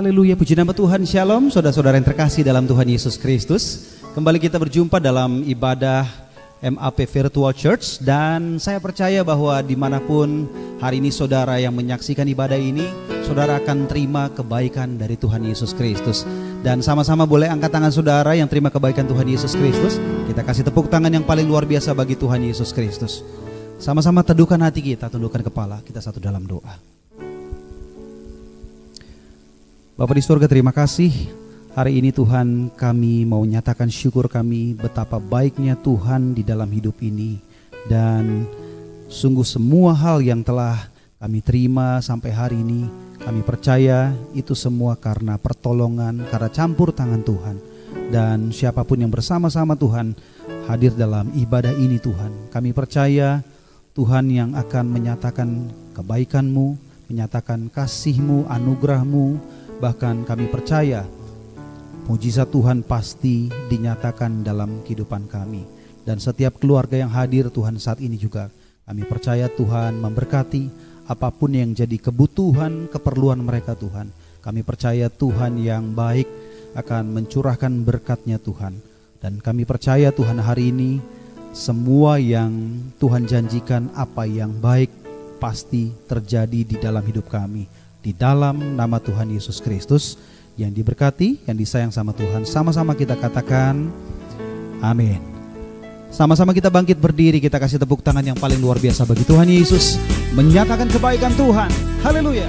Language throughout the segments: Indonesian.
Haleluya, puji nama Tuhan. Shalom saudara-saudara yang terkasih dalam Tuhan Yesus Kristus. Kembali kita berjumpa dalam ibadah MAP Virtual Church. Dan saya percaya bahwa dimanapun hari ini saudara yang menyaksikan ibadah ini, saudara akan terima kebaikan dari Tuhan Yesus Kristus. Dan sama-sama boleh angkat tangan saudara yang terima kebaikan Tuhan Yesus Kristus. Kita kasih tepuk tangan yang paling luar biasa bagi Tuhan Yesus Kristus. Sama-sama teduhkan hati kita, tundukkan kepala, kita satu dalam doa. Bapa di surga, terima kasih. Hari ini Tuhan, kami mau nyatakan syukur kami betapa baiknya Tuhan di dalam hidup ini. Dan sungguh semua hal yang telah kami terima sampai hari ini, kami percaya itu semua karena pertolongan, karena campur tangan Tuhan. Dan siapapun yang bersama-sama Tuhan hadir dalam ibadah ini Tuhan, kami percaya Tuhan yang akan menyatakan kebaikan-Mu, menyatakan kasih-Mu, anugerah-Mu. Bahkan kami percaya mujizat Tuhan pasti dinyatakan dalam kehidupan kami. Dan setiap keluarga yang hadir Tuhan saat ini juga, kami percaya Tuhan memberkati apapun yang jadi kebutuhan, keperluan mereka Tuhan. Kami percaya Tuhan yang baik akan mencurahkan berkat-Nya Tuhan. Dan kami percaya Tuhan hari ini semua yang Tuhan janjikan, apa yang baik pasti terjadi di dalam hidup kami. Di dalam nama Tuhan Yesus Kristus yang diberkati, yang disayang sama Tuhan, sama-sama kita katakan amin. Sama-sama kita bangkit berdiri, kita kasih tepuk tangan yang paling luar biasa bagi Tuhan Yesus, menyatakan kebaikan Tuhan. Haleluya.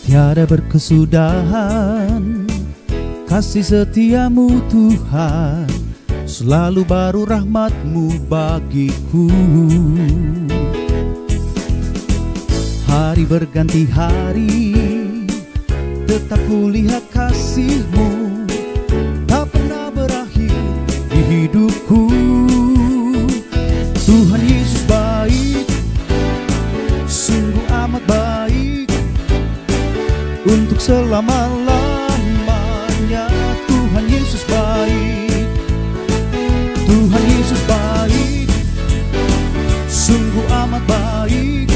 Tiada berkesudahan kasih setiamu Tuhan, selalu baru rahmat-Mu bagiku. Hari berganti hari, tetap kulihat kasih-Mu, tak pernah berakhir di hidupku. Tuhan Yesus baik, sungguh amat baik, untuk selama-lamanya. Tuhan Yesus baik, Tuhan Yesus baik, sungguh amat baik,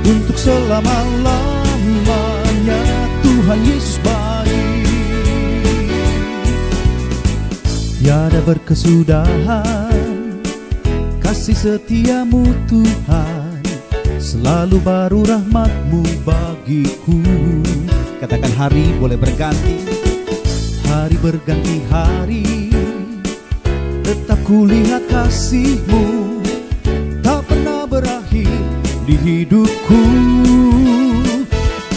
untuk selama-lamanya. Tuhan Yesus baik. Tiada berkesudahan kasih setiamu Tuhan, selalu baru rahmat-Mu bagiku. Katakan hari boleh berganti, hari berganti hari, tetap kulihat kasih-Mu, tak pernah berakhir di hidupku.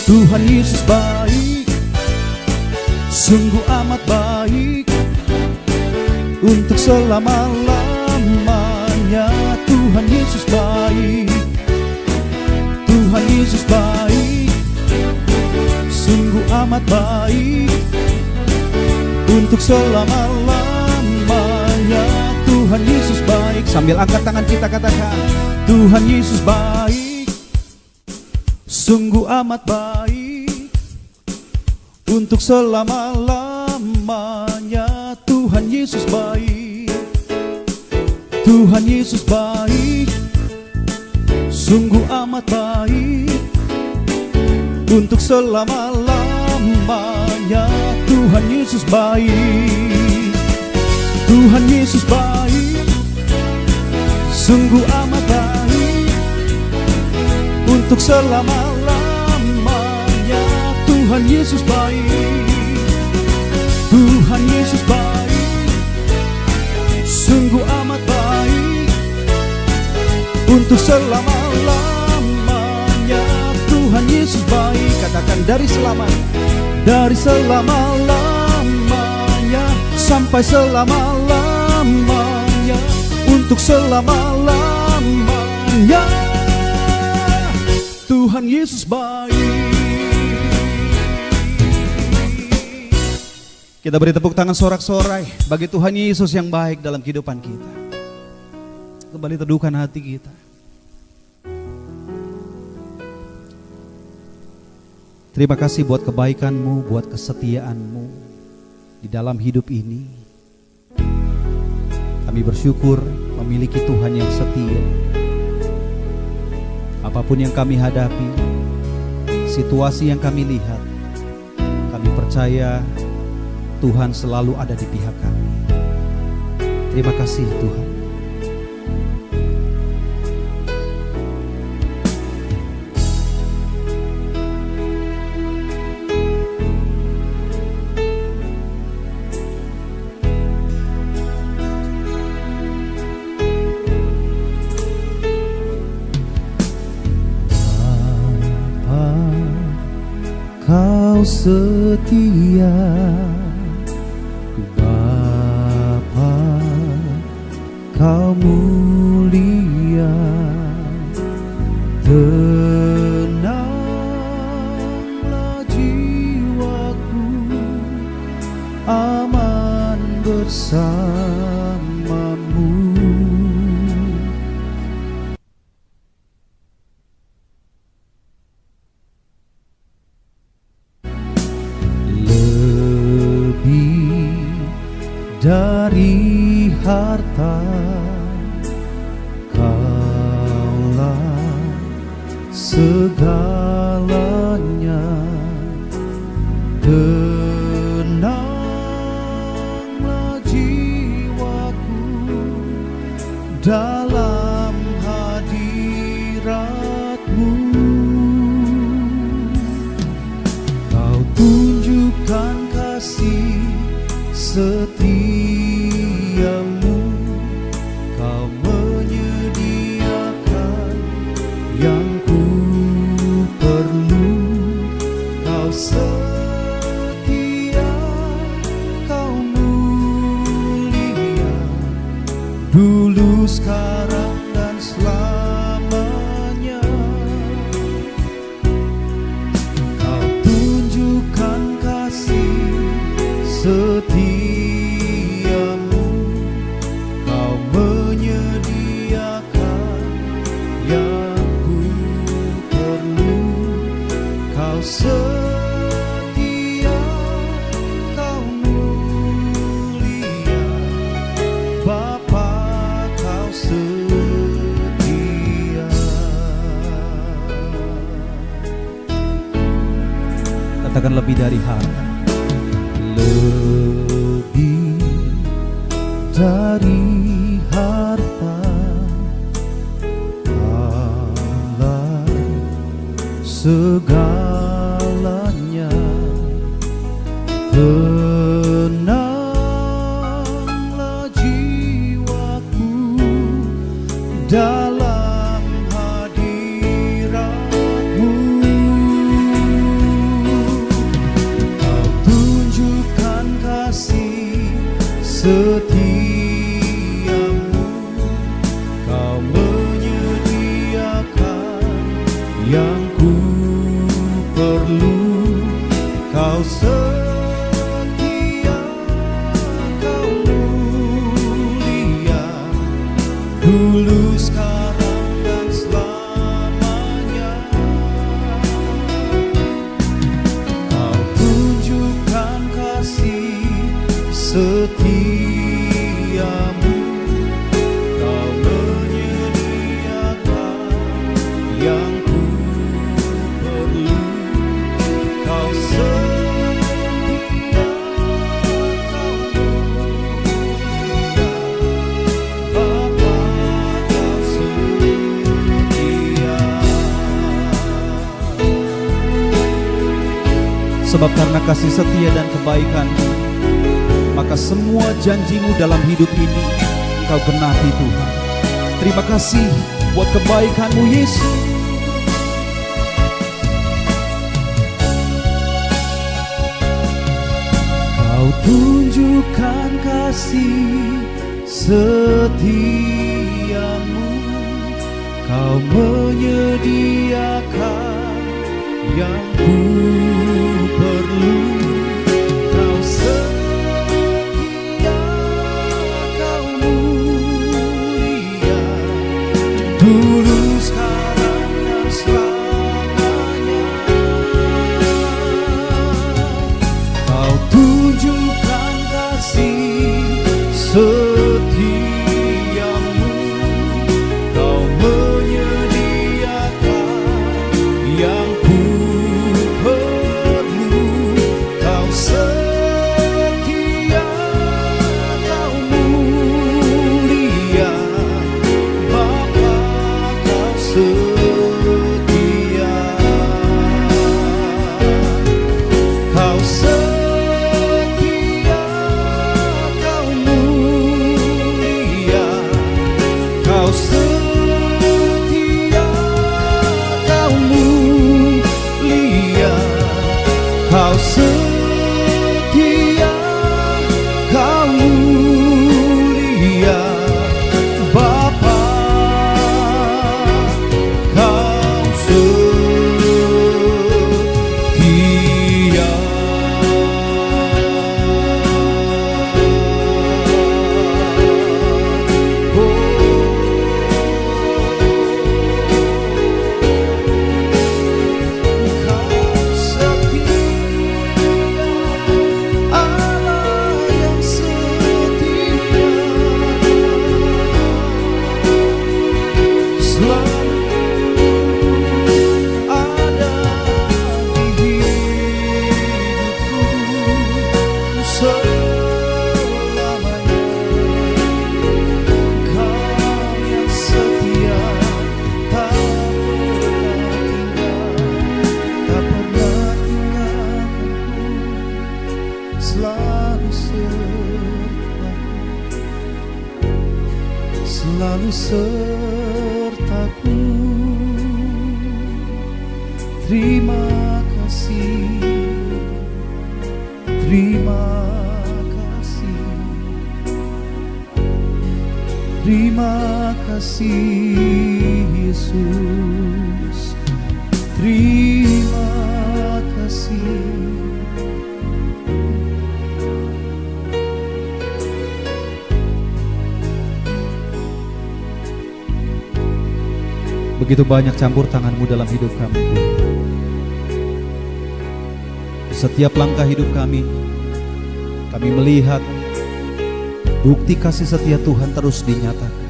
Tuhan Yesus baik, sungguh amat baik, untuk selama-lamanya. Tuhan Yesus baik, Tuhan Yesus baik, sungguh amat baik, untuk selama-lamanya. Tuhan Yesus baik. Sambil angkat tangan kita katakan, Tuhan Yesus baik, sungguh amat baik, untuk selama-lamanya. Tuhan Yesus baik, Tuhan Yesus baik, sungguh amat baik, untuk selama-lamanya. Tuhan Yesus baik, Tuhan Yesus baik, sungguh amat baik, untuk selama-lamanya. Tuhan Yesus baik, Tuhan Yesus baik, sungguh amat baik, untuk selama-lamanya. Tuhan Yesus baik. Katakan dari selama-lamanya sampai selama-lamanya, untuk selama-lamanya. Tuhan Yesus baik. Kita beri tepuk tangan sorak-sorai bagi Tuhan Yesus yang baik dalam kehidupan kita. Kembali teduhkan hati kita. Terima kasih buat kebaikan-Mu, buat kesetiaan-Mu di dalam hidup ini. Kami bersyukur memiliki Tuhan yang setia. Apapun yang kami hadapi, situasi yang kami lihat, kami percaya Tuhan selalu ada di pihak kami. Terima kasih Tuhan. Kau setia, Bapa, Kau mulia. Tenanglah jiwaku, aman bersamamu. Dari harta, Kaulah segalanya. Tenanglah jiwaku dalam hadirat-Mu. Kau tunjukkan kasih setiamu, Kau menyediakan yang ku perlu. Kau setia, Kau mulia, dulu, sekarang, dan selamanya. Kau tunjukkan kasih setiamu, Kau menyediakan yang ku perlu. Kau setia, Kau mulia, Bapa, Kau setia. Katakan lebih dari harta. Lebih dari harta, Allah segalanya. Tenanglah jiwaku dalam hadirat-Mu. Setiamu, Kau menyediakan yang ku perlu. Kau setia, Kau mulia, dulu, sekarang, dan selamanya. Kau tunjukkan kasih setiamu, Kau menyediakan yang ku perlu. Kau setia, Kau mulia, Bapa, Kau setia. Sebab karena kasih setia dan kebaikan-Mu, maka semua janji-Mu dalam hidup ini Engkau genapi Tuhan. Terima kasih buat kebaikan-Mu Yesus. Kau tunjukkan kasih setiamu, Kau menyediakan yang ku perlu. Kau setia, Kau mulia, dulu, sekarang, dan selamanya. Kau tunjukkan kasih setia, setia, Kau mulia Bapa, Kau setia. Selalu sertaku. Terima kasih, terima kasih, terima kasih Yesus, terima kasih. Begitu banyak campur tangan-Mu dalam hidup kami. Setiap langkah hidup kami melihat bukti kasih setia Tuhan terus dinyatakan.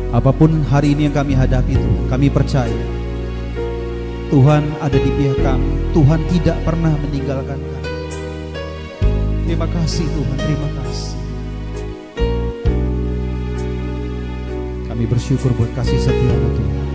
Apapun hari ini yang kami hadapi, Tuhan, kami percaya Tuhan ada di pihak kami. Tuhan tidak pernah meninggalkan kami. Terima kasih Tuhan, terima kasih. Kami bersyukur buat kasih setia-Mu Tuhan.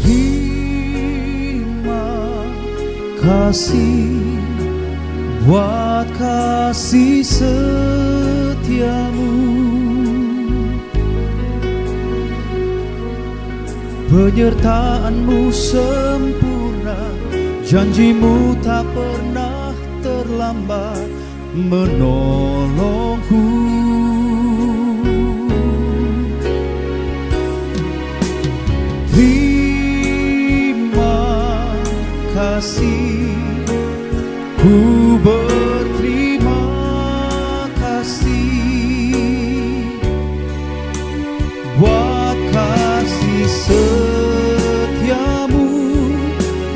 Terima kasih buat kasih setia-Mu. Penyertaan-Mu sempurna, janji-Mu tak pernah terlambat menolongku. Terima kasih, ku berterima kasih buat kasih setia-Mu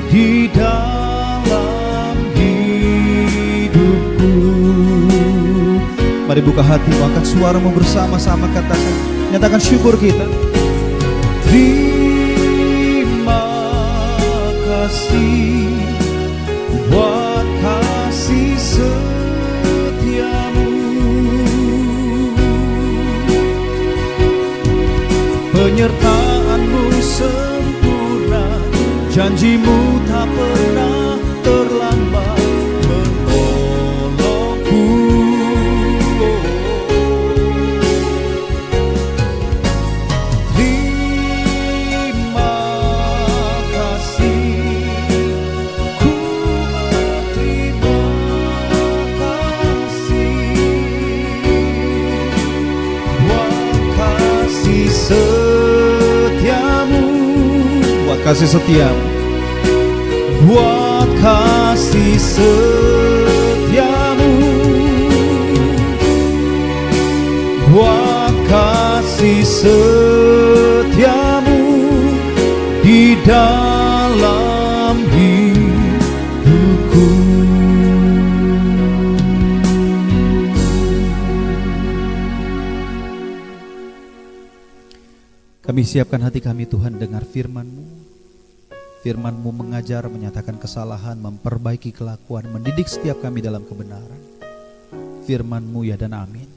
di dalam hidupku. Mari buka hati, angkat suaramu bersama-sama, katakan, nyatakan syukur kita. Terima kasih buat kasih setia-Mu. Penyertaan-Mu sempurna, janji-Mu tak pernah terlambat menolongku. Terima kasih, ku berterima kasih buat kasih setia-Mu, buat kasih setia-Mu, buat kasih setia-Mu, buat kasih setia-Mu di dalam hidupku. Kami siapkan hati kami Tuhan, dengar firman-Mu. Firman-Mu mengajar, menyatakan kesalahan, memperbaiki kelakuan, mendidik setiap kami dalam kebenaran. Firman-Mu ya dan amin.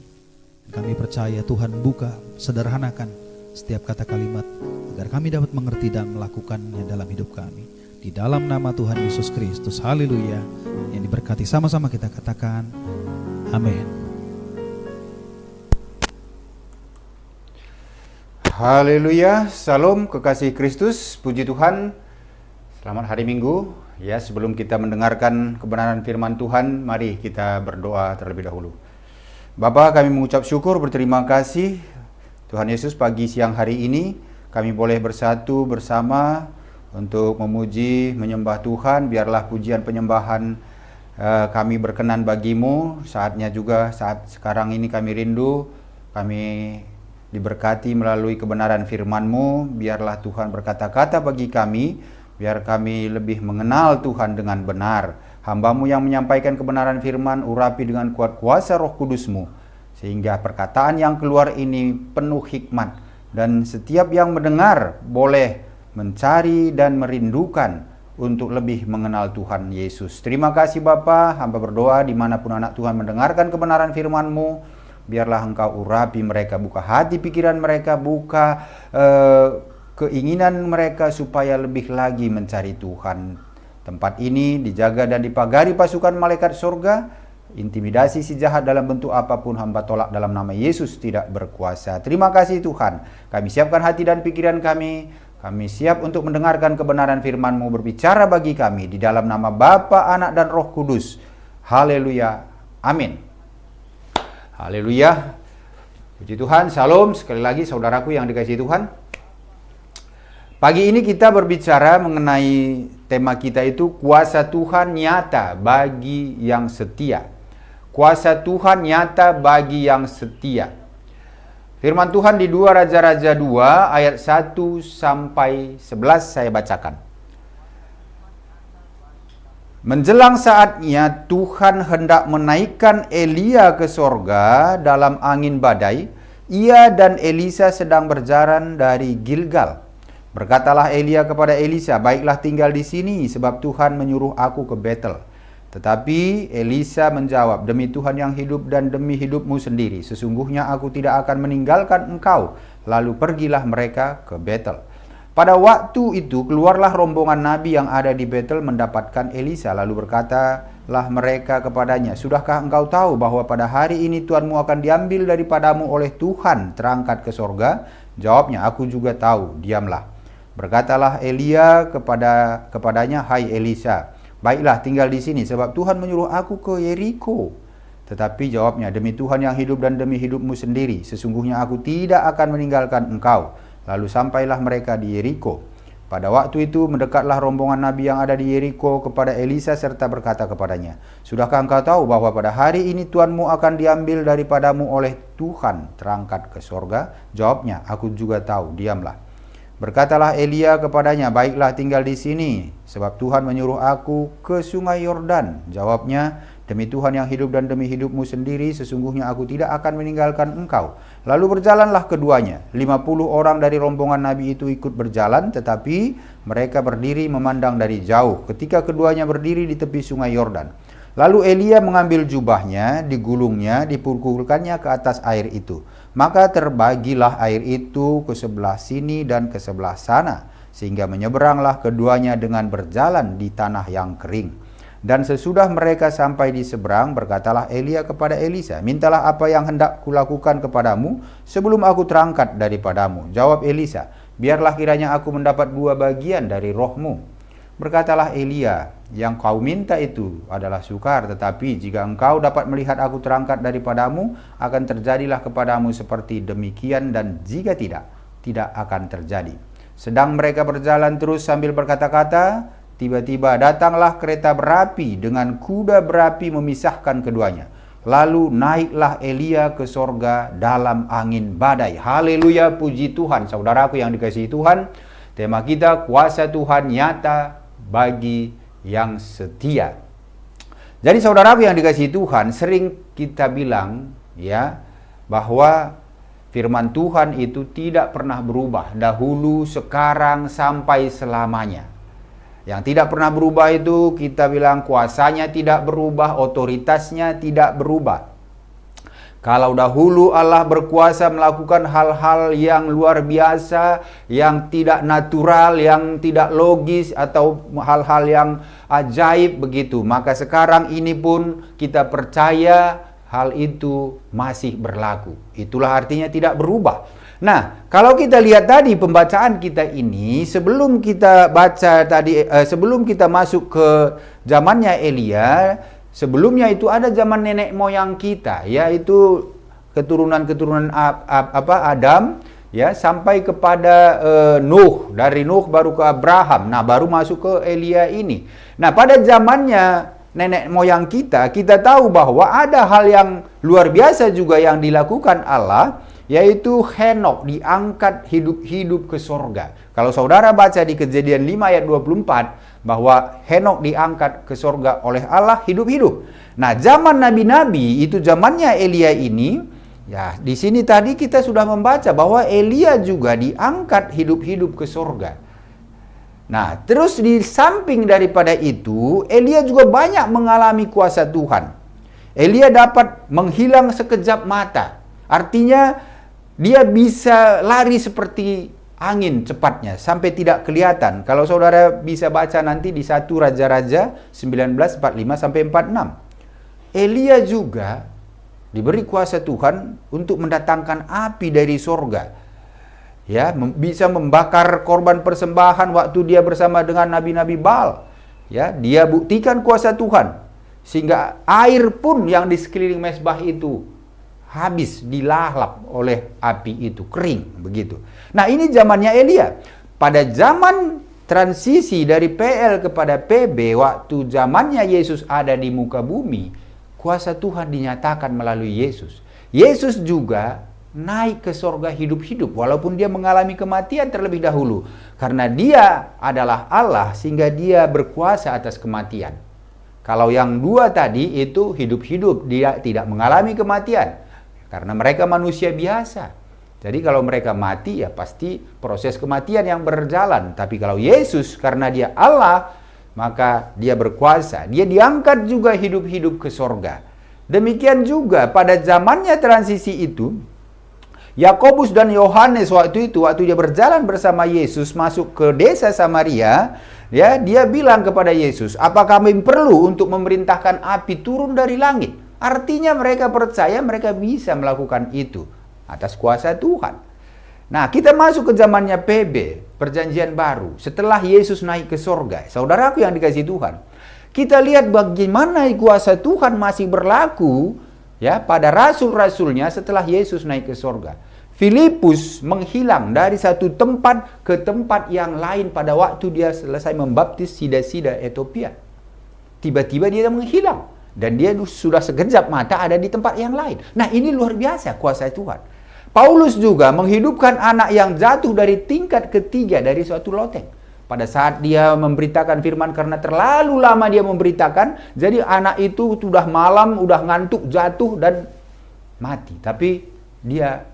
Kami percaya Tuhan buka, sederhanakan setiap kata kalimat agar kami dapat mengerti dan melakukannya dalam hidup kami. di dalam nama Tuhan Yesus Kristus. Haleluya. Yang diberkati sama-sama kita katakan amin. Haleluya, salam kekasih Kristus, puji Tuhan. Selamat hari Minggu. Ya, sebelum kita mendengarkan kebenaran firman Tuhan, mari kita berdoa terlebih dahulu. Bapa, kami mengucap syukur, berterima kasih Tuhan Yesus, pagi siang hari ini kami boleh bersatu bersama untuk memuji, menyembah Tuhan. Biarlah pujian penyembahan kami berkenan bagimu. Saatnya juga saat sekarang ini kami rindu, kami diberkati melalui kebenaran firman-Mu. Biarlah Tuhan berkata-kata bagi kami, biar kami lebih mengenal Tuhan dengan benar. Hamba-Mu yang menyampaikan kebenaran firman, urapi dengan kuat kuasa Roh Kudus-Mu, sehingga perkataan yang keluar ini penuh hikmat, dan setiap yang mendengar boleh mencari dan merindukan untuk lebih mengenal Tuhan Yesus. Terima kasih Bapa, hamba berdoa dimanapun anak Tuhan mendengarkan kebenaran firman-Mu, biarlah Engkau urapi mereka, buka hati pikiran mereka, buka keinginan mereka supaya lebih lagi mencari Tuhan. Tempat ini dijaga dan dipagari pasukan malaikat surga. Intimidasi si jahat dalam bentuk apapun hamba tolak dalam nama Yesus tidak berkuasa. Terima kasih Tuhan. Kami siapkan hati dan pikiran kami. Kami siap untuk mendengarkan kebenaran firman-Mu, berbicara bagi kami di dalam nama Bapa, Anak, dan Roh Kudus. Haleluya. Amin. Haleluya. Puji Tuhan. Salam sekali lagi saudaraku yang dikasihi Tuhan. Pagi ini kita berbicara mengenai tema kita itu kuasa Tuhan nyata bagi yang setia. Kuasa Tuhan nyata bagi yang setia. Firman Tuhan di 2 Raja-Raja 2 ayat 1 sampai 11 saya bacakan. Menjelang saatnya Tuhan hendak menaikkan Elia ke sorga dalam angin badai, ia dan Elisa sedang berjalan dari Gilgal. Berkatalah Elia kepada Elisa, baiklah tinggal di sini sebab Tuhan menyuruh aku ke Betel. Tetapi Elisa menjawab, demi Tuhan yang hidup dan demi hidupmu sendiri, sesungguhnya aku tidak akan meninggalkan engkau. Lalu pergilah mereka ke Betel. Pada waktu itu keluarlah rombongan nabi yang ada di Betel mendapatkan Elisa. Lalu berkatalah mereka kepadanya, sudahkah engkau tahu bahwa pada hari ini Tuhanmu akan diambil daripadamu oleh Tuhan terangkat ke sorga? Jawabnya, aku juga tahu, diamlah. Berkatalah Elia kepadanya, hai Elisa, baiklah tinggal di sini sebab Tuhan menyuruh aku ke Yeriko. Tetapi jawabnya, demi Tuhan yang hidup dan demi hidupmu sendiri, sesungguhnya aku tidak akan meninggalkan engkau. Lalu sampailah mereka di Yeriko. Pada waktu itu mendekatlah rombongan nabi yang ada di Yeriko kepada Elisa serta berkata kepadanya, sudahkah engkau tahu bahwa pada hari ini Tuhanmu akan diambil daripadamu oleh Tuhan terangkat ke sorga? Jawabnya, aku juga tahu, diamlah. Berkatalah Elia kepadanya, baiklah tinggal di sini sebab Tuhan menyuruh aku ke sungai Yordan. Jawabnya, demi Tuhan yang hidup dan demi hidupmu sendiri, sesungguhnya aku tidak akan meninggalkan engkau. Lalu berjalanlah keduanya. 50 orang dari rombongan nabi itu ikut berjalan, tetapi mereka berdiri memandang dari jauh ketika keduanya berdiri di tepi sungai Yordan. Lalu Elia mengambil jubahnya, digulungnya, dipukulkannya ke atas air itu. Maka terbagilah air itu ke sebelah sini dan ke sebelah sana, sehingga menyeberanglah keduanya dengan berjalan di tanah yang kering. Dan sesudah mereka sampai di seberang, berkatalah Elia kepada Elisa, mintalah apa yang hendak kulakukan kepadamu sebelum aku terangkat daripadamu. Jawab Elisa, biarlah kiranya aku mendapat 2 bagian dari rohmu. Berkatalah Elia, yang kau minta itu adalah sukar, tetapi jika engkau dapat melihat aku terangkat daripadamu, akan terjadilah kepadamu seperti demikian, dan jika tidak, tidak akan terjadi. Sedang mereka berjalan terus sambil berkata-kata, tiba-tiba datanglah kereta berapi dengan kuda berapi memisahkan keduanya. Lalu naiklah Elia ke sorga dalam angin badai. Haleluya, puji Tuhan. Saudaraku yang dikasihi Tuhan, tema kita kuasa Tuhan nyata bagi yang setia. Jadi saudaraku yang dikasihi Tuhan, sering kita bilang ya bahwa firman Tuhan itu tidak pernah berubah, dahulu, sekarang, sampai selamanya. Yang tidak pernah berubah itu kita bilang kuasanya tidak berubah, otoritasnya tidak berubah. Kalau dahulu Allah berkuasa melakukan hal-hal yang luar biasa, yang tidak natural, yang tidak logis, atau hal-hal yang ajaib begitu, maka sekarang ini pun kita percaya hal itu masih berlaku. Itulah artinya tidak berubah. Nah, kalau kita lihat tadi pembacaan kita ini, sebelum kita baca tadi, sebelum kita masuk ke zamannya Elia, sebelumnya itu ada zaman nenek moyang kita, yaitu keturunan-keturunan Adam, ya, sampai kepada Nuh. Dari Nuh baru ke Abraham. Nah, baru masuk ke Elia ini. Nah, pada zamannya nenek moyang kita tahu bahwa ada hal yang luar biasa juga yang dilakukan Allah, yaitu Henokh diangkat hidup-hidup ke sorga. Kalau saudara baca di Kejadian 5 ayat 24, bahwa Henokh diangkat ke sorga oleh Allah hidup-hidup. Nah, zaman nabi-nabi itu zamannya Elia ini, ya, di sini tadi kita sudah membaca bahwa Elia juga diangkat hidup-hidup ke sorga. Nah, terus di samping daripada itu, Elia juga banyak mengalami kuasa Tuhan. Elia dapat menghilang sekejap mata. Artinya dia bisa lari seperti angin cepatnya, sampai tidak kelihatan. Kalau saudara bisa baca nanti di 1 Raja-Raja 19:45-46. Elia juga diberi kuasa Tuhan untuk mendatangkan api dari sorga. Ya, bisa membakar korban persembahan waktu dia bersama dengan nabi-nabi Baal. Ya, dia buktikan kuasa Tuhan. Sehingga air pun yang di sekeliling mezbah itu habis dilalap oleh api itu, kering begitu. Nah, ini zamannya Elia. Pada zaman transisi dari PL kepada PB, waktu zamannya Yesus ada di muka bumi, kuasa Tuhan dinyatakan melalui Yesus. Yesus juga naik ke sorga hidup-hidup, walaupun dia mengalami kematian terlebih dahulu. Karena dia adalah Allah, sehingga dia berkuasa atas kematian. Kalau yang dua tadi itu hidup-hidup, dia tidak mengalami kematian. Karena mereka manusia biasa. Jadi kalau mereka mati, ya pasti proses kematian yang berjalan. Tapi kalau Yesus, karena dia Allah, maka dia berkuasa. Dia diangkat juga hidup-hidup ke sorga. Demikian juga pada zamannya transisi itu, Yakobus dan Yohanes waktu dia berjalan bersama Yesus masuk ke desa Samaria, ya, dia bilang kepada Yesus, "Apa kami perlu untuk memerintahkan api turun dari langit?" Artinya mereka percaya mereka bisa melakukan itu atas kuasa Tuhan. Nah, kita masuk ke zamannya PB, perjanjian baru. Setelah Yesus naik ke sorga, saudaraku yang dikasihi Tuhan, kita lihat bagaimana kuasa Tuhan masih berlaku, ya, pada rasul-rasulnya setelah Yesus naik ke sorga. Filipus menghilang dari satu tempat ke tempat yang lain pada waktu dia selesai membaptis sida-sida Ethiopia. Tiba-tiba dia menghilang. Dan dia sudah sekejap mata ada di tempat yang lain. Nah, ini luar biasa kuasa Tuhan. Paulus juga menghidupkan anak yang jatuh dari tingkat ketiga dari suatu loteng. Pada saat dia memberitakan firman, karena terlalu lama dia memberitakan, jadi anak itu sudah malam, udah ngantuk, jatuh dan mati. Tapi dia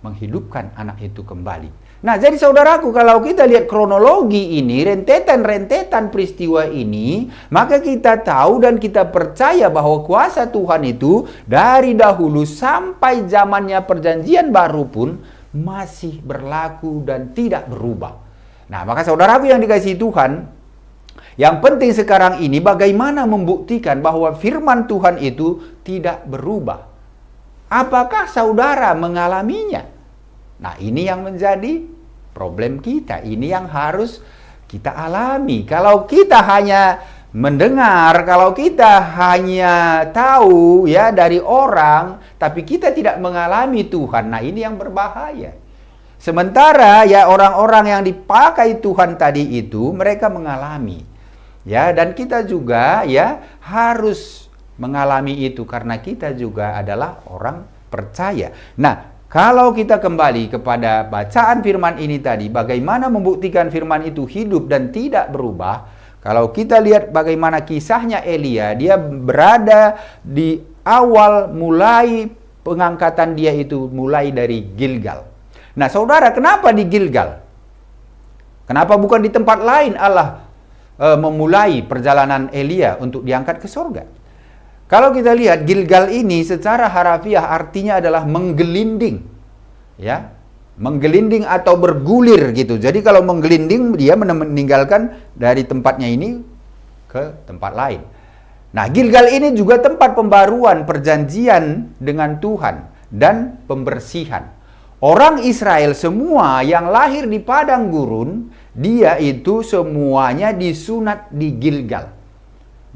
menghidupkan anak itu kembali. Nah, jadi saudaraku, kalau kita lihat kronologi ini, rentetan-rentetan peristiwa ini, maka kita tahu dan kita percaya bahwa kuasa Tuhan itu dari dahulu sampai zamannya perjanjian baru pun masih berlaku dan tidak berubah. Nah, maka saudaraku yang dikasihi Tuhan, yang penting sekarang ini bagaimana membuktikan bahwa firman Tuhan itu tidak berubah. Apakah saudara mengalaminya? Nah, ini yang menjadi problem kita. Ini yang harus kita alami. Kalau kita hanya mendengar, kalau kita hanya tahu, ya, dari orang, tapi kita tidak mengalami Tuhan, nah ini yang berbahaya. Sementara, ya, orang-orang yang dipakai Tuhan tadi itu, mereka mengalami. Ya, dan kita juga, ya, harus mengalami itu karena kita juga adalah orang percaya. Nah, kalau kita kembali kepada bacaan firman ini tadi, bagaimana membuktikan firman itu hidup dan tidak berubah? Kalau kita lihat bagaimana kisahnya Elia, dia berada di awal mulai pengangkatan dia itu mulai dari Gilgal. Nah, saudara, kenapa di Gilgal? Kenapa bukan di tempat lain Allah memulai perjalanan Elia untuk diangkat ke surga? Kalau kita lihat Gilgal ini secara harafiah artinya adalah menggelinding. Ya, menggelinding atau bergulir gitu. Jadi kalau menggelinding dia meninggalkan dari tempatnya ini ke tempat lain. Nah, Gilgal ini juga tempat pembaruan perjanjian dengan Tuhan dan pembersihan. Orang Israel semua yang lahir di padang gurun, dia itu semuanya disunat di Gilgal.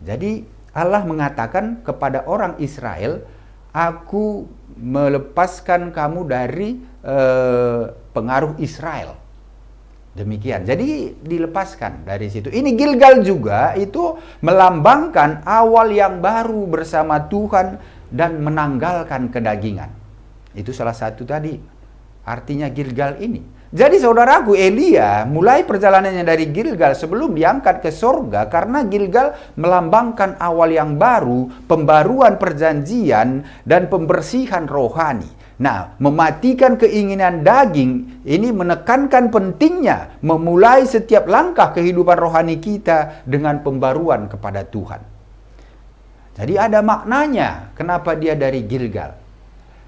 Jadi Allah mengatakan kepada orang Israel, aku melepaskan kamu dari pengaruh Israel. Demikian. Jadi dilepaskan dari situ. Ini Gilgal juga itu melambangkan awal yang baru bersama Tuhan dan menanggalkan kedagingan. Itu salah satu tadi artinya Gilgal ini. Jadi saudaraku, Elia mulai perjalanannya dari Gilgal sebelum diangkat ke sorga karena Gilgal melambangkan awal yang baru, pembaruan perjanjian, dan pembersihan rohani. Nah, mematikan keinginan daging ini menekankan pentingnya memulai setiap langkah kehidupan rohani kita dengan pembaruan kepada Tuhan. Jadi ada maknanya kenapa dia dari Gilgal.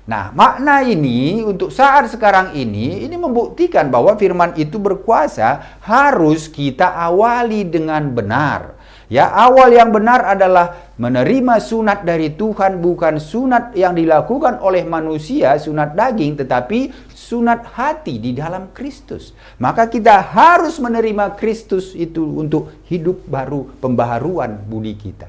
Nah, makna ini untuk saat sekarang ini membuktikan bahwa firman itu berkuasa harus kita awali dengan benar. Ya, awal yang benar adalah menerima sunat dari Tuhan, bukan sunat yang dilakukan oleh manusia, sunat daging, tetapi sunat hati di dalam Kristus. Maka kita harus menerima Kristus itu untuk hidup baru, pembaharuan budi kita.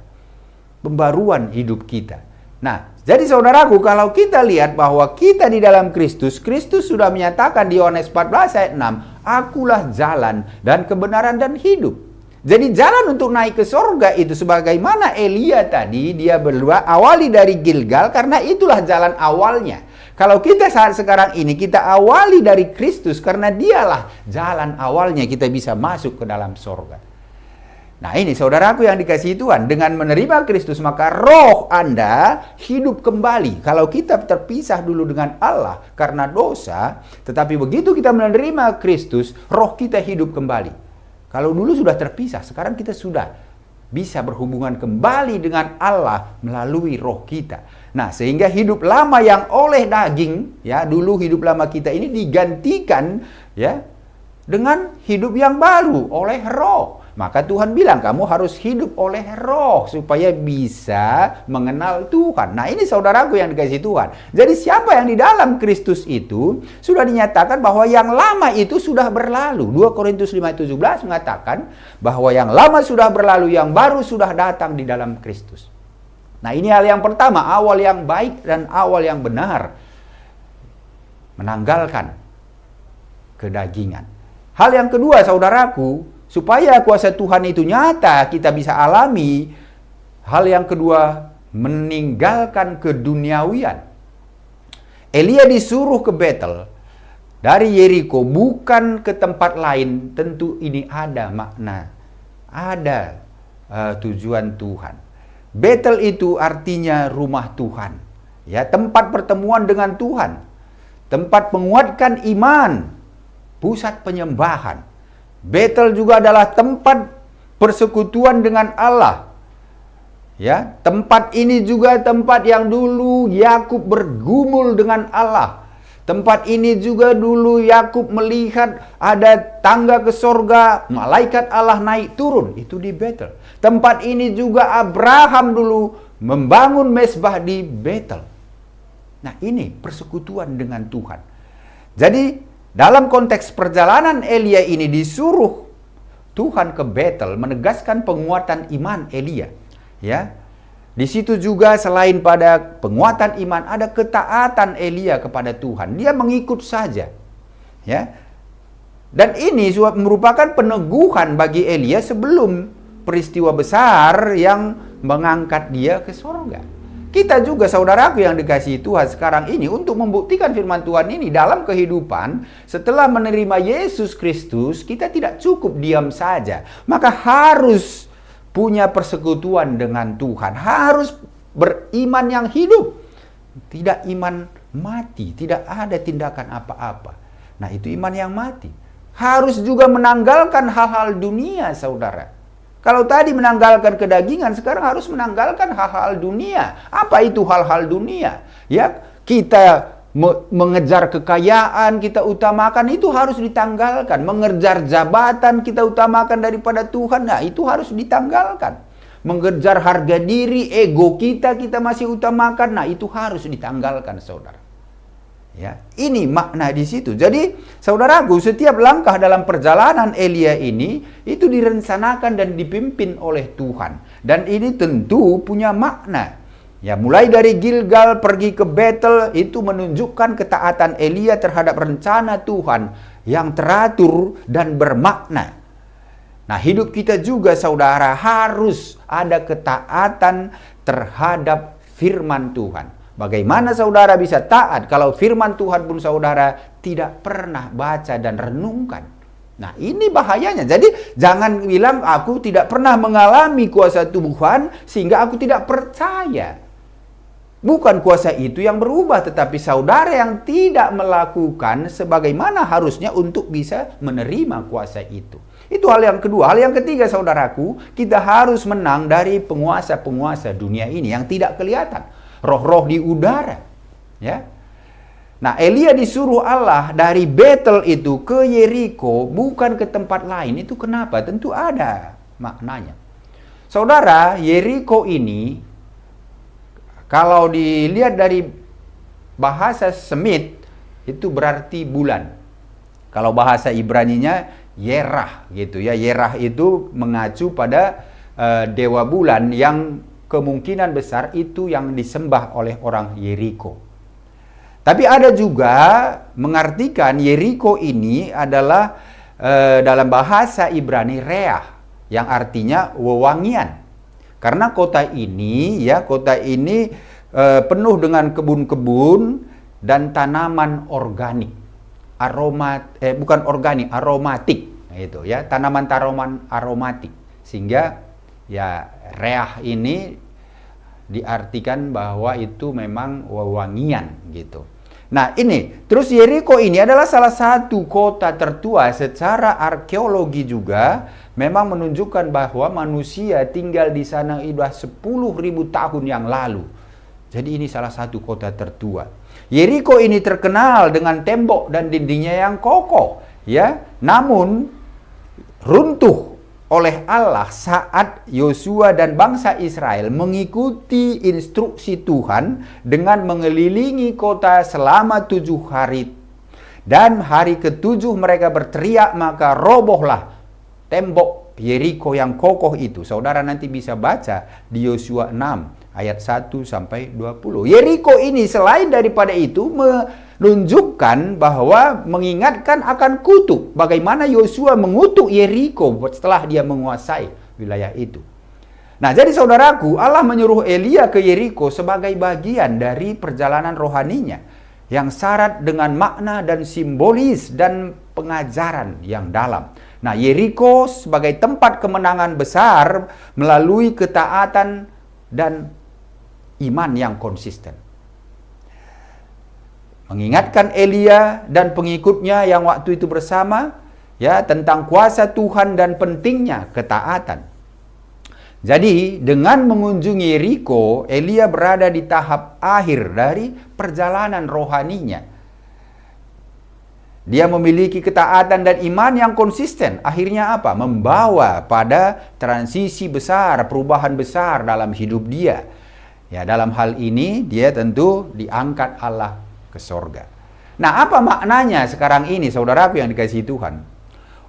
Pembaruan hidup kita. Nah, jadi saudaraku, kalau kita lihat bahwa kita di dalam Kristus, Kristus sudah menyatakan di Yohanes 14 ayat 6, akulah jalan dan kebenaran dan hidup. Jadi jalan untuk naik ke sorga itu sebagaimana Elia tadi, dia berdua awali dari Gilgal karena itulah jalan awalnya. Kalau kita saat sekarang ini, kita awali dari Kristus karena dialah jalan awalnya kita bisa masuk ke dalam sorga. Nah ini saudaraku yang dikasihi Tuhan, dengan menerima Kristus maka roh Anda hidup kembali. Kalau kita terpisah dulu dengan Allah karena dosa, tetapi begitu kita menerima Kristus, roh kita hidup kembali. Kalau dulu sudah terpisah, sekarang kita sudah bisa berhubungan kembali dengan Allah melalui roh kita. Nah, sehingga hidup lama yang oleh daging, ya, dulu hidup lama kita ini digantikan ya dengan hidup yang baru oleh roh. Maka Tuhan bilang kamu harus hidup oleh roh supaya bisa mengenal Tuhan. Nah ini saudaraku yang dikasihi Tuhan. Jadi siapa yang di dalam Kristus itu sudah dinyatakan bahwa yang lama itu sudah berlalu. 2 Korintus 5:17 mengatakan bahwa yang lama sudah berlalu, yang baru sudah datang di dalam Kristus. Nah ini hal yang pertama, awal yang baik dan awal yang benar. Menanggalkan kedagingan. Hal yang kedua saudaraku, supaya kuasa Tuhan itu nyata, kita bisa alami. Hal yang kedua, meninggalkan keduniawian. Elia disuruh ke Betel dari Yeriko, bukan ke tempat lain. Tentu ini ada makna, ada tujuan Tuhan. Betel itu artinya rumah Tuhan, ya, tempat pertemuan dengan Tuhan, tempat menguatkan iman, pusat penyembahan. Betel juga adalah tempat persekutuan dengan Allah. Ya, tempat ini juga tempat yang dulu Yakub bergumul dengan Allah. Tempat ini juga dulu Yakub melihat ada tangga ke sorga, malaikat Allah naik turun, itu di Betel. Tempat ini juga Abraham dulu membangun mezbah di Betel. Nah, ini persekutuan dengan Tuhan. Jadi dalam konteks perjalanan Elia ini disuruh Tuhan ke Betel menegaskan penguatan iman Elia. Ya, di situ juga selain pada penguatan iman ada ketaatan Elia kepada Tuhan. Dia mengikut saja. Ya, dan ini merupakan peneguhan bagi Elia sebelum peristiwa besar yang mengangkat dia ke surga. Kita juga saudaraku yang dikasihi Tuhan sekarang ini untuk membuktikan firman Tuhan ini dalam kehidupan setelah menerima Yesus Kristus, kita tidak cukup diam saja. Maka harus punya persekutuan dengan Tuhan, harus beriman yang hidup. Tidak iman mati, tidak ada tindakan apa-apa. Nah, itu iman yang mati. Harus juga menanggalkan hal-hal dunia, saudara. Kalau tadi menanggalkan kedagingan, sekarang harus menanggalkan hal-hal dunia. Apa itu hal-hal dunia? Ya, kita mengejar kekayaan, kita utamakan, itu harus ditanggalkan. Mengejar jabatan, kita utamakan daripada Tuhan, nah itu harus ditanggalkan. Mengejar harga diri, ego kita masih utamakan, nah itu harus ditanggalkan, saudara. Ya, ini makna di situ. Jadi, saudaraku, setiap langkah dalam perjalanan Elia ini itu direncanakan dan dipimpin oleh Tuhan. Dan ini tentu punya makna. Ya, mulai dari Gilgal pergi ke Betel itu menunjukkan ketaatan Elia terhadap rencana Tuhan yang teratur dan bermakna. Nah, hidup kita juga, saudara, harus ada ketaatan terhadap firman Tuhan. Bagaimana saudara bisa taat kalau firman Tuhan pun saudara tidak pernah baca dan renungkan? Nah, ini bahayanya. Jadi jangan bilang aku tidak pernah mengalami kuasa Tuhan sehingga aku tidak percaya. Bukan kuasa itu yang berubah, tetapi saudara yang tidak melakukan sebagaimana harusnya untuk bisa menerima kuasa itu. Itu hal yang kedua. Hal yang ketiga, saudaraku, kita harus menang dari penguasa-penguasa dunia ini yang tidak kelihatan. Roh-roh di udara, ya. Nah, Elia disuruh Allah dari Betel itu ke Yeriko, bukan ke tempat lain. Itu kenapa? Tentu ada maknanya. Saudara, Yeriko ini kalau dilihat dari bahasa Semit itu berarti bulan. Kalau bahasa Ibraninya Yerah gitu ya. Yerah itu mengacu pada dewa bulan yang kemungkinan besar itu yang disembah oleh orang Yeriko. Tapi ada juga mengartikan Yeriko ini adalah dalam bahasa Ibrani Reah, yang artinya wewangian. Karena kota ini penuh dengan kebun-kebun dan tanaman organik. Aromatik itu ya, tanaman-tanaman aromatik. Sehingga ya, Reah ini diartikan bahwa itu memang wewangian gitu. Nah, ini terus Yeriko ini adalah salah satu kota tertua secara arkeologi juga, memang menunjukkan bahwa manusia tinggal di sana sudah 10.000 tahun yang lalu. Jadi ini salah satu kota tertua. Yeriko ini terkenal dengan tembok dan dindingnya yang kokoh, ya. Namun runtuh oleh Allah saat Yosua dan bangsa Israel mengikuti instruksi Tuhan dengan mengelilingi kota selama 7 hari. Dan hari ke-7 mereka berteriak, maka robohlah tembok Yeriko yang kokoh itu. Saudara nanti bisa baca di Yosua 6 ayat 1 sampai 20. Yeriko ini selain daripada itu menunjukkan bahwa mengingatkan akan kutuk. Bagaimana Yosua mengutuk Yeriko setelah dia menguasai wilayah itu. Nah, jadi saudaraku, Allah menyuruh Elia ke Yeriko sebagai bagian dari perjalanan rohaninya yang syarat dengan makna dan simbolis dan pengajaran yang dalam. Nah, Yeriko sebagai tempat kemenangan besar melalui ketaatan dan iman yang konsisten. Mengingatkan Elia dan pengikutnya yang waktu itu bersama ya tentang kuasa Tuhan dan pentingnya ketaatan. Jadi dengan mengunjungi Yeriko, Elia berada di tahap akhir dari perjalanan rohaninya. Dia memiliki ketaatan dan iman yang konsisten. Akhirnya apa? Membawa pada transisi besar, perubahan besar dalam hidup dia. Ya, dalam hal ini dia tentu diangkat Allah ke sorga. Nah, apa maknanya sekarang ini, saudaraku yang dikasihi Tuhan?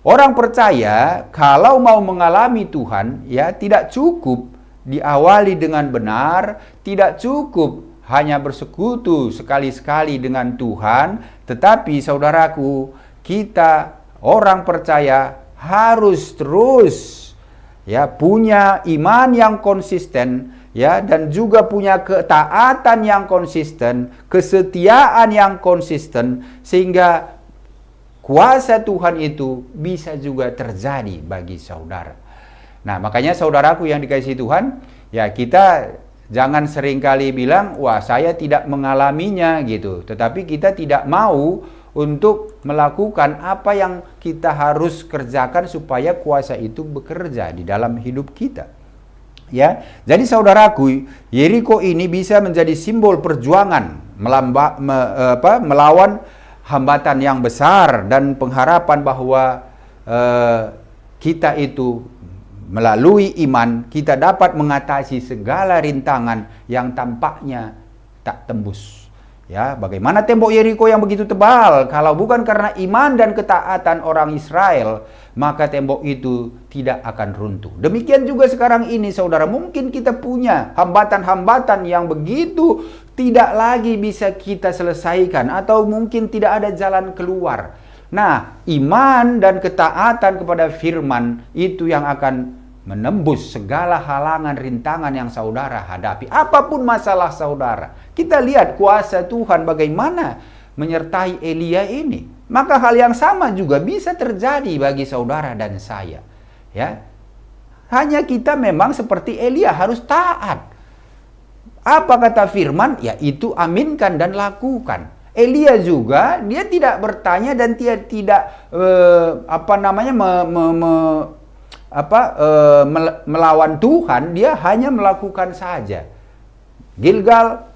Orang percaya kalau mau mengalami Tuhan, ya tidak cukup diawali dengan benar, tidak cukup hanya bersekutu sekali-sekali dengan Tuhan, tetapi saudaraku, kita orang percaya harus terus ya punya iman yang konsisten, ya, dan juga punya ketaatan yang konsisten, kesetiaan yang konsisten, sehingga kuasa Tuhan itu bisa juga terjadi bagi saudara. Nah, makanya saudaraku yang dikasihi Tuhan, ya kita jangan seringkali bilang, wah saya tidak mengalaminya gitu. Tetapi kita tidak mau untuk melakukan apa yang kita harus kerjakan supaya kuasa itu bekerja di dalam hidup kita. Ya, jadi saudaraku, Yeriko ini bisa menjadi simbol perjuangan melawan hambatan yang besar dan pengharapan bahwa kita itu melalui iman kita dapat mengatasi segala rintangan yang tampaknya tak tembus. Ya, bagaimana tembok Yeriko yang begitu tebal? Kalau bukan karena iman dan ketaatan orang Israel, maka tembok itu tidak akan runtuh. Demikian juga sekarang ini, saudara, mungkin kita punya hambatan-hambatan yang begitu tidak lagi bisa kita selesaikan, atau mungkin tidak ada jalan keluar. Nah, iman dan ketaatan kepada firman itu yang akan menembus segala halangan rintangan yang saudara hadapi. Apapun masalah saudara, kita lihat kuasa Tuhan bagaimana menyertai Elia ini. Maka hal yang sama juga bisa terjadi bagi saudara dan saya. Ya, hanya kita memang seperti Elia harus taat. Apa kata firman? Ya, itu aminkan dan lakukan. Elia juga dia tidak bertanya dan dia tidak melawan Tuhan, dia hanya melakukan saja. Gilgal,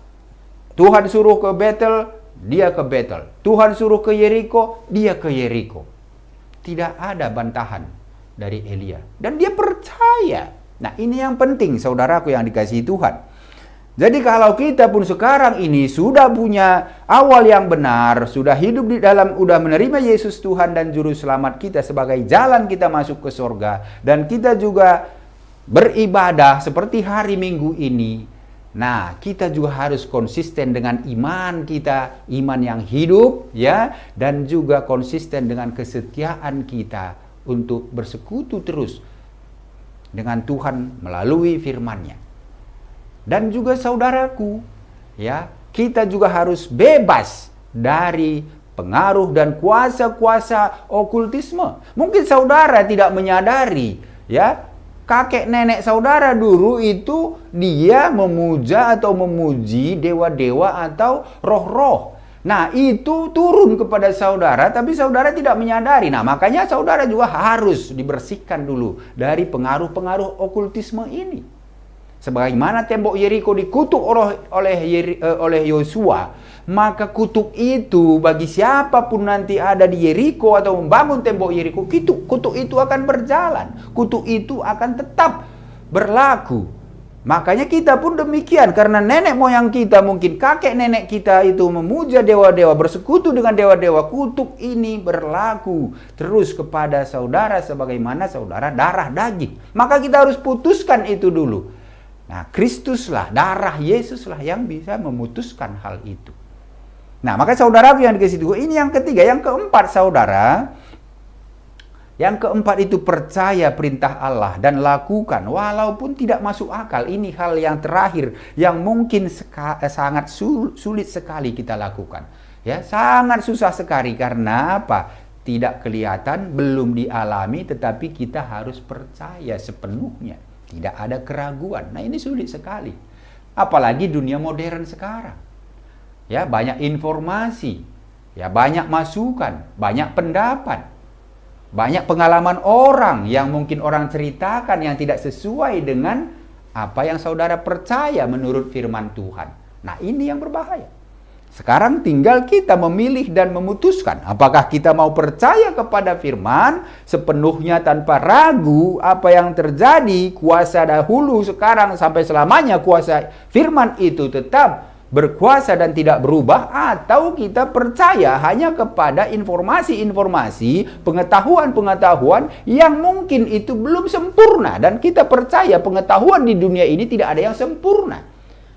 Tuhan suruh ke Betel, dia ke Betel. Tuhan suruh ke Yeriko, dia ke Yeriko. Tidak ada bantahan dari Elia. Dan dia percaya. Nah, ini yang penting, saudaraku yang dikasihi Tuhan. Jadi kalau kita pun sekarang ini sudah punya awal yang benar, sudah hidup di dalam, sudah menerima Yesus Tuhan dan Juru Selamat kita sebagai jalan kita masuk ke surga, dan kita juga beribadah seperti hari Minggu ini. Nah, kita juga harus konsisten dengan iman kita, iman yang hidup, ya, dan juga konsisten dengan kesetiaan kita untuk bersekutu terus dengan Tuhan melalui firman-Nya. Dan juga saudaraku, ya, kita juga harus bebas dari pengaruh dan kuasa-kuasa okultisme. Mungkin saudara tidak menyadari, ya, kakek nenek saudara dulu itu dia memuja atau memuji dewa-dewa atau roh-roh. Nah, itu turun kepada saudara, tapi saudara tidak menyadari. Nah, makanya saudara juga harus dibersihkan dulu dari pengaruh-pengaruh okultisme ini. Sebagaimana tembok Yeriko dikutuk oleh Yosua, maka kutuk itu bagi siapapun nanti ada di Yeriko atau membangun tembok Yeriko, kutuk itu akan berjalan. Kutuk itu akan tetap berlaku. Makanya kita pun demikian, karena nenek moyang kita, mungkin kakek nenek kita itu memuja dewa-dewa, bersekutu dengan dewa-dewa, kutuk ini berlaku terus kepada saudara sebagaimana saudara darah daging. Maka kita harus putuskan itu dulu. Nah, Kristuslah, darah Yesuslah yang bisa memutuskan hal itu. Nah, maka saudara yang dikasih Tuhan, ini yang ketiga. Yang keempat, saudara, yang keempat itu percaya perintah Allah dan lakukan walaupun tidak masuk akal. Ini hal yang terakhir yang mungkin sangat sulit sekali kita lakukan. Ya, sangat susah sekali. Karena apa? Tidak kelihatan, belum dialami, tetapi kita harus percaya sepenuhnya. Tidak ada keraguan. Nah, ini sulit sekali. Apalagi dunia modern sekarang. Ya, banyak informasi, ya, banyak masukan, banyak pendapat, banyak pengalaman orang yang mungkin orang ceritakan yang tidak sesuai dengan apa yang saudara percaya menurut firman Tuhan. Nah, ini yang berbahaya. Sekarang tinggal kita memilih dan memutuskan apakah kita mau percaya kepada firman sepenuhnya tanpa ragu. Apa yang terjadi, kuasa dahulu, sekarang, sampai selamanya kuasa firman itu tetap berkuasa dan tidak berubah, atau kita percaya hanya kepada informasi-informasi, pengetahuan-pengetahuan yang mungkin itu belum sempurna, dan kita percaya pengetahuan di dunia ini tidak ada yang sempurna.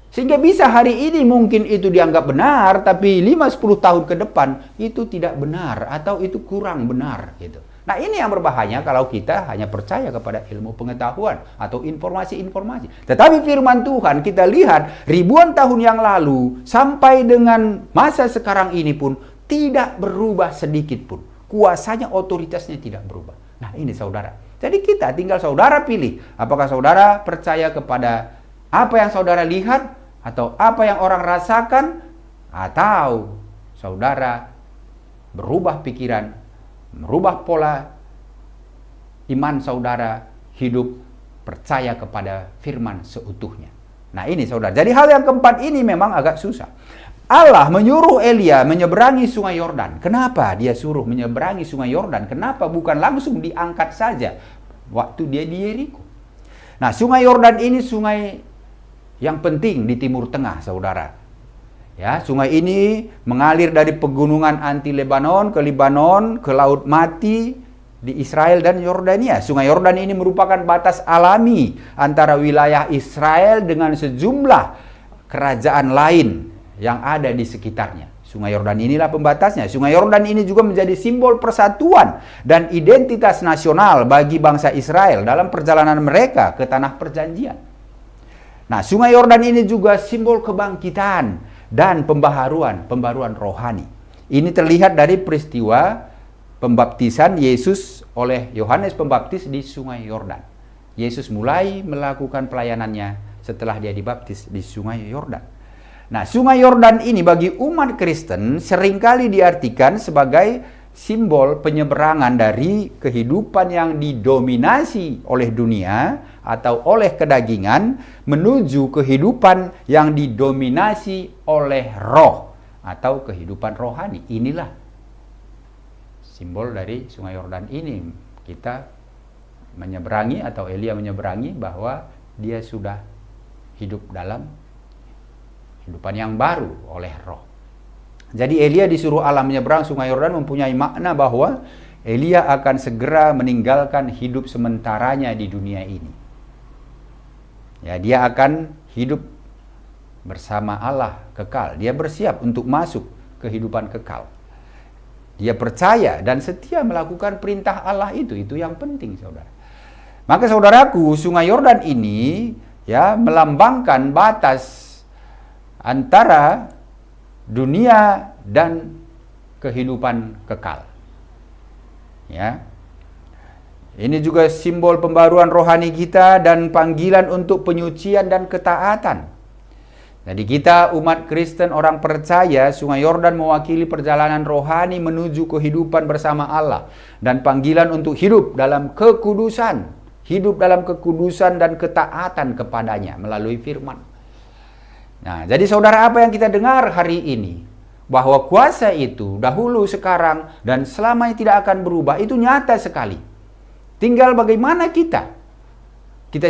Sehingga bisa hari ini mungkin itu dianggap benar, tapi 5-10 tahun ke depan itu tidak benar atau itu kurang benar gitu. Nah, ini yang berbahaya kalau kita hanya percaya kepada ilmu pengetahuan atau informasi-informasi. Tetapi firman Tuhan kita lihat ribuan tahun yang lalu sampai dengan masa sekarang ini pun tidak berubah sedikit pun. Kuasanya, otoritasnya tidak berubah. Nah, ini saudara. Jadi kita tinggal saudara pilih. Apakah saudara percaya kepada apa yang saudara lihat atau apa yang orang rasakan, atau saudara berubah pikiran, merubah pola iman saudara, hidup percaya kepada firman seutuhnya. Nah ini saudara, jadi hal yang keempat ini memang agak susah. Allah menyuruh Elia menyeberangi sungai Yordan. Kenapa dia suruh menyeberangi sungai Yordan? Kenapa bukan langsung diangkat saja waktu dia di Yeriko? Nah, sungai Yordan ini sungai yang penting di Timur Tengah, saudara. Ya, sungai ini mengalir dari pegunungan anti Lebanon, ke Laut Mati di Israel dan Yordania. Sungai Yordan ini merupakan batas alami antara wilayah Israel dengan sejumlah kerajaan lain yang ada di sekitarnya. Sungai Yordan inilah pembatasnya. Sungai Yordan ini juga menjadi simbol persatuan dan identitas nasional bagi bangsa Israel dalam perjalanan mereka ke tanah perjanjian. Nah, Sungai Yordan ini juga simbol kebangkitan dan pembaharuan rohani. Ini terlihat dari peristiwa pembaptisan Yesus oleh Yohanes Pembaptis di Sungai Yordan. Yesus mulai melakukan pelayanannya setelah dia dibaptis di Sungai Yordan. Nah, Sungai Yordan ini bagi umat Kristen seringkali diartikan sebagai simbol penyeberangan dari kehidupan yang didominasi oleh dunia atau oleh kedagingan menuju kehidupan yang didominasi oleh roh atau kehidupan rohani. Inilah simbol dari Sungai Yordan ini. Kita menyeberangi atau Elia menyeberangi bahwa dia sudah hidup dalam kehidupan yang baru oleh roh. Jadi Elia disuruh Allah menyeberang Sungai Yordan mempunyai makna bahwa Elia akan segera meninggalkan hidup sementaranya di dunia ini. Ya, dia akan hidup bersama Allah kekal. Dia bersiap untuk masuk kehidupan kekal. Dia percaya dan setia melakukan perintah Allah itu yang penting, saudara. Maka saudaraku, Sungai Yordan ini ya melambangkan batas antara dunia dan kehidupan kekal. Ya. Ini juga simbol pembaruan rohani kita dan panggilan untuk penyucian dan ketaatan. Jadi kita umat Kristen orang percaya, Sungai Yordan mewakili perjalanan rohani menuju kehidupan bersama Allah dan panggilan untuk hidup dalam kekudusan, dan ketaatan kepadanya melalui firman. Nah, jadi saudara, apa yang kita dengar hari ini, bahwa kuasa itu dahulu, sekarang, dan selamanya tidak akan berubah, itu nyata sekali. Tinggal bagaimana kita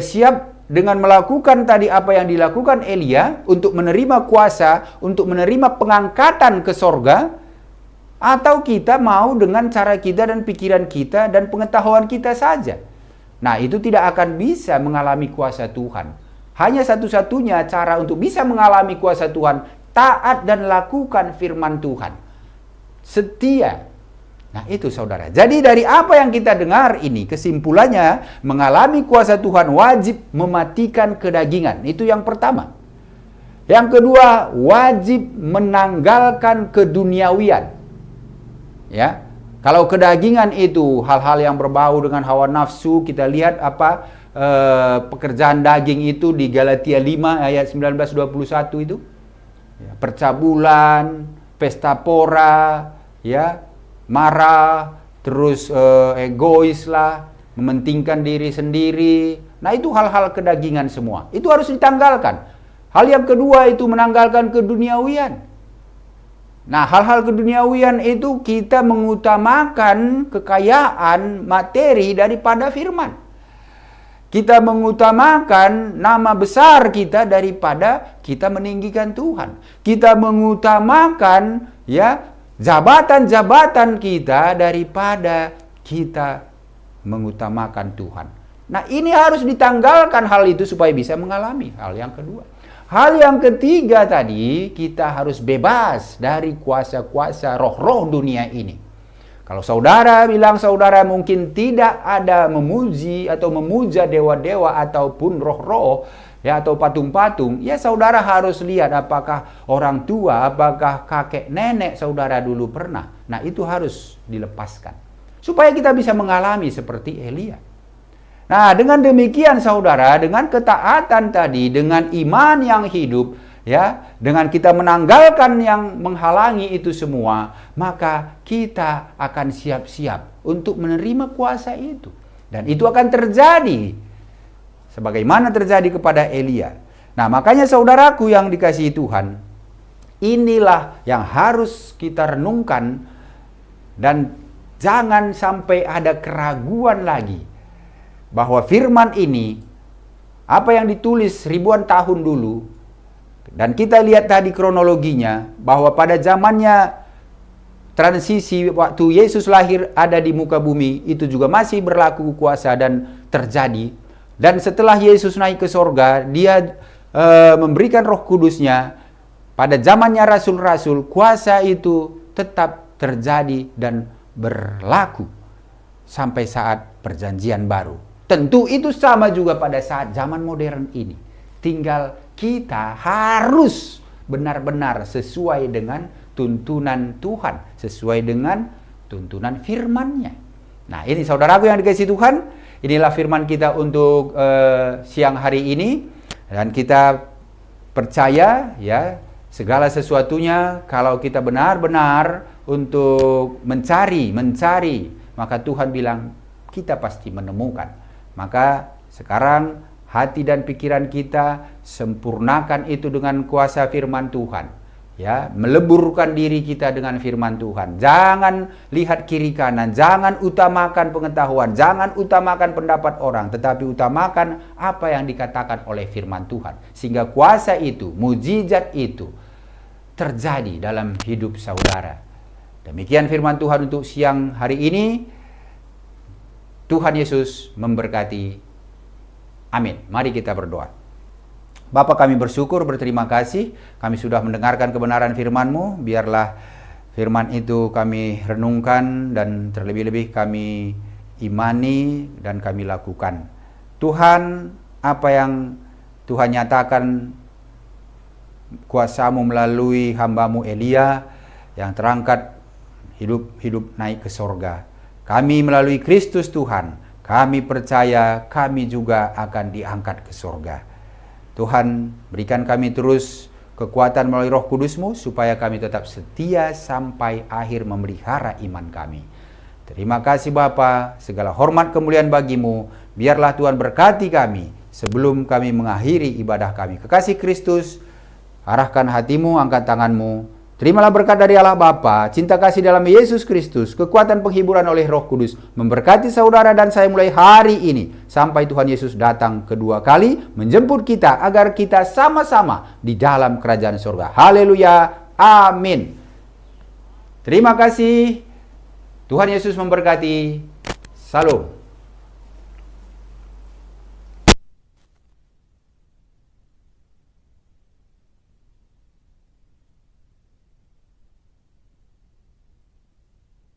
siap dengan melakukan tadi apa yang dilakukan Elia untuk menerima kuasa, untuk menerima pengangkatan ke sorga, atau kita mau dengan cara kita dan pikiran kita dan pengetahuan kita saja. Nah, itu tidak akan bisa mengalami kuasa Tuhan. Hanya satu-satunya cara untuk bisa mengalami kuasa Tuhan, taat dan lakukan firman Tuhan. Setia. Nah itu saudara. Jadi dari apa yang kita dengar ini, kesimpulannya mengalami kuasa Tuhan wajib mematikan kedagingan. Itu yang pertama. Yang kedua, wajib menanggalkan keduniawian. Ya. Kalau kedagingan itu hal-hal yang berbau dengan hawa nafsu, kita lihat pekerjaan daging itu di Galatia 5 ayat 19-21 itu. Ya, percabulan, pesta pora, ya, marah, terus egois lah, mementingkan diri sendiri. Nah, itu hal-hal kedagingan semua. Itu harus ditanggalkan. Hal yang kedua itu menanggalkan keduniawian. Nah, hal-hal keduniawian itu kita mengutamakan kekayaan materi daripada firman. Kita mengutamakan nama besar kita daripada kita meninggikan Tuhan. Kita mengutamakan ya jabatan-jabatan kita daripada kita mengutamakan Tuhan. Nah, ini harus ditanggalkan hal itu supaya bisa mengalami hal yang kedua. Hal yang ketiga tadi, kita harus bebas dari kuasa-kuasa roh-roh dunia ini. Kalau saudara bilang saudara mungkin tidak ada memuji atau memuja dewa-dewa ataupun roh-roh ya atau patung-patung, ya saudara harus lihat apakah orang tua, apakah kakek nenek saudara dulu pernah. Nah, itu harus dilepaskan supaya kita bisa mengalami seperti Elia. Nah, dengan demikian saudara, dengan ketaatan tadi, dengan iman yang hidup, ya, dengan kita menanggalkan yang menghalangi itu semua, maka kita akan siap-siap untuk menerima kuasa itu. Dan itu akan terjadi sebagaimana terjadi kepada Elia. Nah, makanya saudaraku yang dikasihi Tuhan, inilah yang harus kita renungkan dan jangan sampai ada keraguan lagi bahwa firman ini, apa yang ditulis ribuan tahun dulu, dan kita lihat tadi kronologinya, bahwa pada zamannya transisi waktu Yesus lahir ada di muka bumi, itu juga masih berlaku kuasa dan terjadi. Dan setelah Yesus naik ke sorga, dia memberikan Roh Kudusnya. Pada zamannya rasul-rasul, kuasa itu tetap terjadi dan berlaku sampai saat perjanjian baru. Tentu itu sama juga pada saat zaman modern ini. Tinggal kita harus benar-benar sesuai dengan tuntunan Tuhan, sesuai dengan tuntunan firman-Nya. Nah, ini saudaraku yang dikasihi Tuhan, inilah firman kita untuk siang hari ini, dan kita percaya ya, segala sesuatunya kalau kita benar-benar untuk mencari, maka Tuhan bilang kita pasti menemukan. Maka sekarang hati dan pikiran kita sempurnakan itu dengan kuasa firman Tuhan. Ya, meleburkan diri kita dengan firman Tuhan. Jangan lihat kiri kanan, jangan utamakan pengetahuan, jangan utamakan pendapat orang, tetapi utamakan apa yang dikatakan oleh firman Tuhan. Sehingga kuasa itu, mujizat itu terjadi dalam hidup saudara. Demikian firman Tuhan untuk siang hari ini. Tuhan Yesus memberkati. Amin. Mari kita berdoa. Bapa, kami bersyukur, berterima kasih. Kami sudah mendengarkan kebenaran firman-Mu. Biarlah firman itu kami renungkan dan terlebih-lebih kami imani dan kami lakukan. Tuhan, apa yang Tuhan nyatakan kuasa-Mu melalui hamba-Mu Elia yang terangkat hidup naik ke sorga. Kami melalui Kristus Tuhan, kami percaya kami juga akan diangkat ke sorga. Tuhan, berikan kami terus kekuatan melalui Roh Kudus-Mu supaya kami tetap setia sampai akhir memelihara iman kami. Terima kasih Bapa, segala hormat kemuliaan bagi-Mu. Biarlah Tuhan berkati kami sebelum kami mengakhiri ibadah kami. Kekasih Kristus, arahkan hatimu, angkat tanganmu. Terimalah berkat dari Allah Bapa, cinta kasih dalam Yesus Kristus, kekuatan penghiburan oleh Roh Kudus, memberkati saudara dan saya mulai hari ini, sampai Tuhan Yesus datang kedua kali, menjemput kita, agar kita sama-sama di dalam kerajaan surga. Haleluya, amin. Terima kasih, Tuhan Yesus memberkati. Salam.